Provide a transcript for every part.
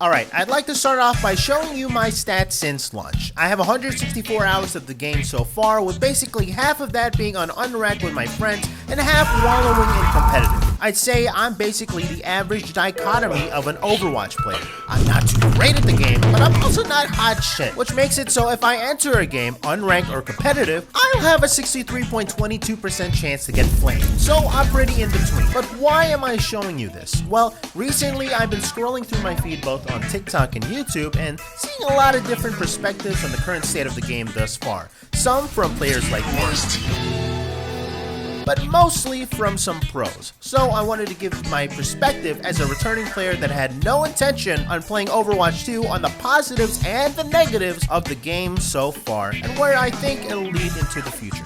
Alright, I'd like to start off by showing you my stats since launch. I have 164 hours of the game so far, with basically half of that being on unranked with my friends and half wallowing in competitive. I'd say I'm basically the average dichotomy of an Overwatch player. I'm not too great at the game, but I'm also not hot shit, which makes it so if I enter a game, unranked or competitive, I'll have a 63.22% chance to get flamed. So I'm pretty in between. But why am I showing you this? Well, recently I've been scrolling through my feed both on TikTok and YouTube and seeing a lot of different perspectives on the current state of the game thus far. Some from players like me, but mostly from some pros. So I wanted to give my perspective as a returning player that had no intention on playing Overwatch 2 on the positives and the negatives of the game so far, and where I think it'll lead into the future.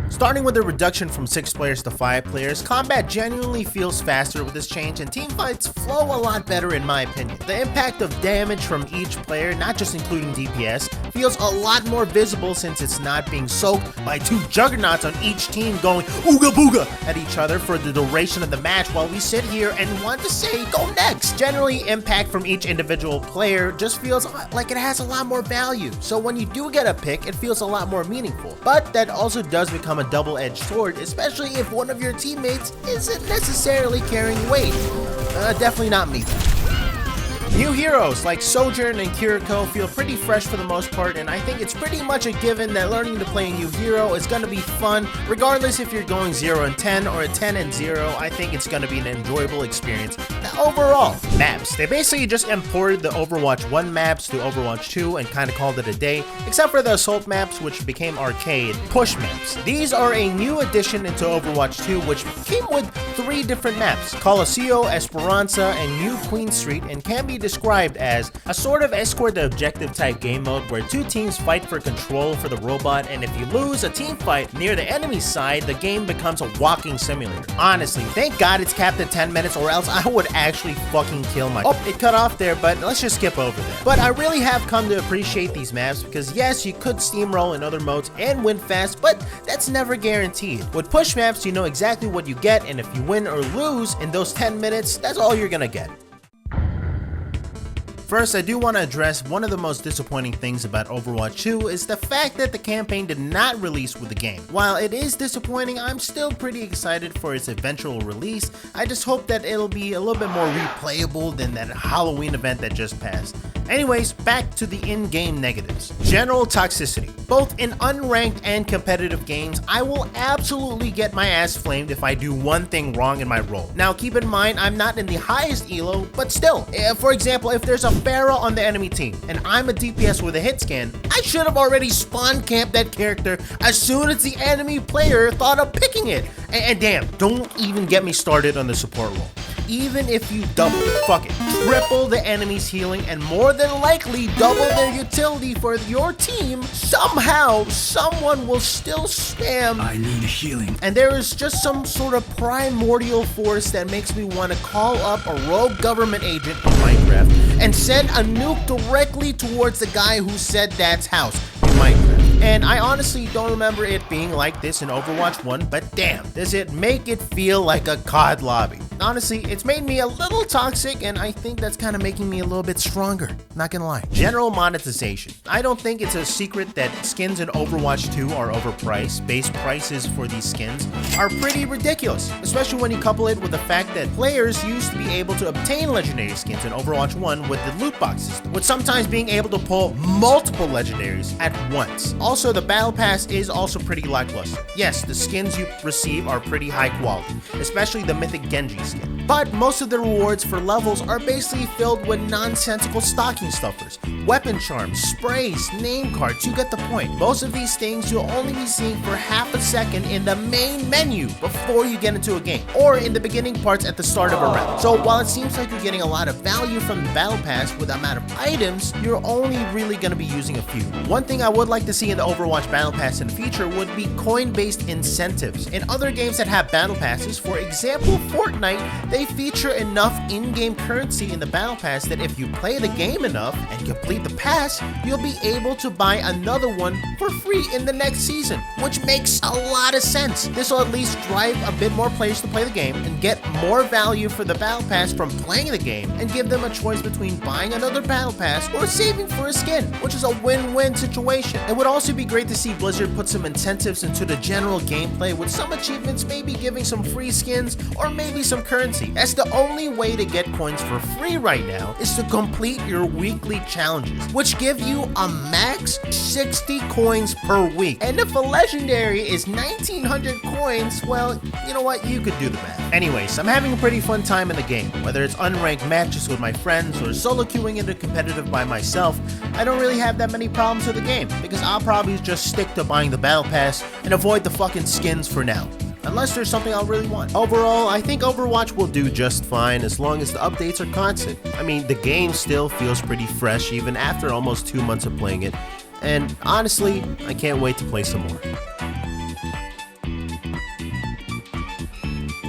Starting with the reduction from 6 players to 5 players, combat genuinely feels faster with this change and teamfights flow a lot better in my opinion. The impact of damage from each player, not just including DPS, feels a lot more visible since it's not being soaked by 2 juggernauts on each team going ooga booga at each other for the duration of the match while we sit here and want to say go next. Generally, impact from each individual player just feels like it has a lot more value, so when you do get a pick, it feels a lot more meaningful. But that also does become a double-edged sword, especially if one of your teammates isn't necessarily carrying weight. Definitely not me. New heroes like Sojourn and Kiriko feel pretty fresh for the most part, and I think it's pretty much a given that learning to play a new hero is going to be fun, regardless if you're going 0 and 10 or a 10 and 0. I think it's going to be an enjoyable experience. Now, overall, maps. They basically just imported the Overwatch 1 maps to Overwatch 2 and kind of called it a day, except for the Assault maps, which became arcade push maps. These are a new addition into Overwatch 2, which came with 3 different maps: Coliseo, Esperanza, and New Queen Street, and can be described as a sort of escort the objective type game mode where 2 teams fight for control for the robot, and if you lose a team fight near the enemy side, the game becomes a walking simulator. Honestly, thank God it's capped at 10 minutes or else I would actually fucking kill my— oh, it cut off there, but let's just skip over that. But I really have come to appreciate these maps because yes, you could steamroll in other modes and win fast, but that's never guaranteed. With push maps, you know exactly what you get, and if you win or lose in those 10 minutes, that's all you're gonna get. First, I do want to address one of the most disappointing things about Overwatch 2 is the fact that the campaign did not release with the game. While it is disappointing, I'm still pretty excited for its eventual release. I just hope that it'll be a little bit more replayable than that Halloween event that just passed. Anyways, back to the in-game negatives. General toxicity. Both in unranked and competitive games, I will absolutely get my ass flamed if I do one thing wrong in my role. Now keep in mind, I'm not in the highest elo, but still, for example, if there's a Pharaoh on the enemy team and I'm a DPS with a hit scan, I should have already spawn camped that character as soon as the enemy player thought of picking it. And damn, don't even get me started on the support role. Even if you double, triple the enemy's healing and more than likely double their utility for your team, somehow someone will still spam "I need healing." And there is just some sort of primordial force that makes me want to call up a rogue government agent in Minecraft and send a nuke directly towards the guy who said that's house in Minecraft. And I honestly don't remember it being like this in Overwatch 1, but damn, does it make it feel like a COD lobby. Honestly, it's made me a little toxic, and I think that's kind of making me a little bit stronger, not gonna lie. General monetization. I don't think it's a secret that skins in Overwatch 2 are overpriced. Base prices for these skins are pretty ridiculous, especially when you couple it with the fact that players used to be able to obtain legendary skins in Overwatch 1 with the loot boxes, with sometimes being able to pull multiple legendaries at once. Also, the battle pass is also pretty lackluster. Yes, the skins you receive are pretty high quality, especially the mythic Genji skin. But most of the rewards for levels are basically filled with nonsensical stocking stuffers, weapon charms, sprays, name cards, you get the point. Most of these things you'll only be seeing for half a second in the main menu before you get into a game, or in the beginning parts at the start of a round. So while it seems like you're getting a lot of value from the battle pass with the amount of items, you're only really going to be using a few. One thing I would like to see in the Overwatch battle pass in the future would be coin-based incentives. In other games that have battle passes, for example Fortnite, they they feature enough in-game currency in the Battle Pass that if you play the game enough and complete the pass, you'll be able to buy another one for free in the next season, which makes a lot of sense. This will at least drive a bit more players to play the game and get more value for the Battle Pass from playing the game, and give them a choice between buying another Battle Pass or saving for a skin, which is a win-win situation. It would also be great to see Blizzard put some incentives into the general gameplay, with some achievements maybe giving some free skins or maybe some currency. That's the only way to get coins for free right now, is to complete your weekly challenges, which give you a max 60 coins per week. And if a legendary is 1900 coins, well, you know what, you could do the math. Anyways, I'm having a pretty fun time in the game. Whether it's unranked matches with my friends or solo queuing into competitive by myself, I don't really have that many problems with the game, because I'll probably just stick to buying the Battle Pass and avoid the fucking skins for now, unless there's something I'll really want. Overall, I think Overwatch will do just fine as long as the updates are constant. I mean, the game still feels pretty fresh even after almost 2 months of playing it, and honestly, I can't wait to play some more.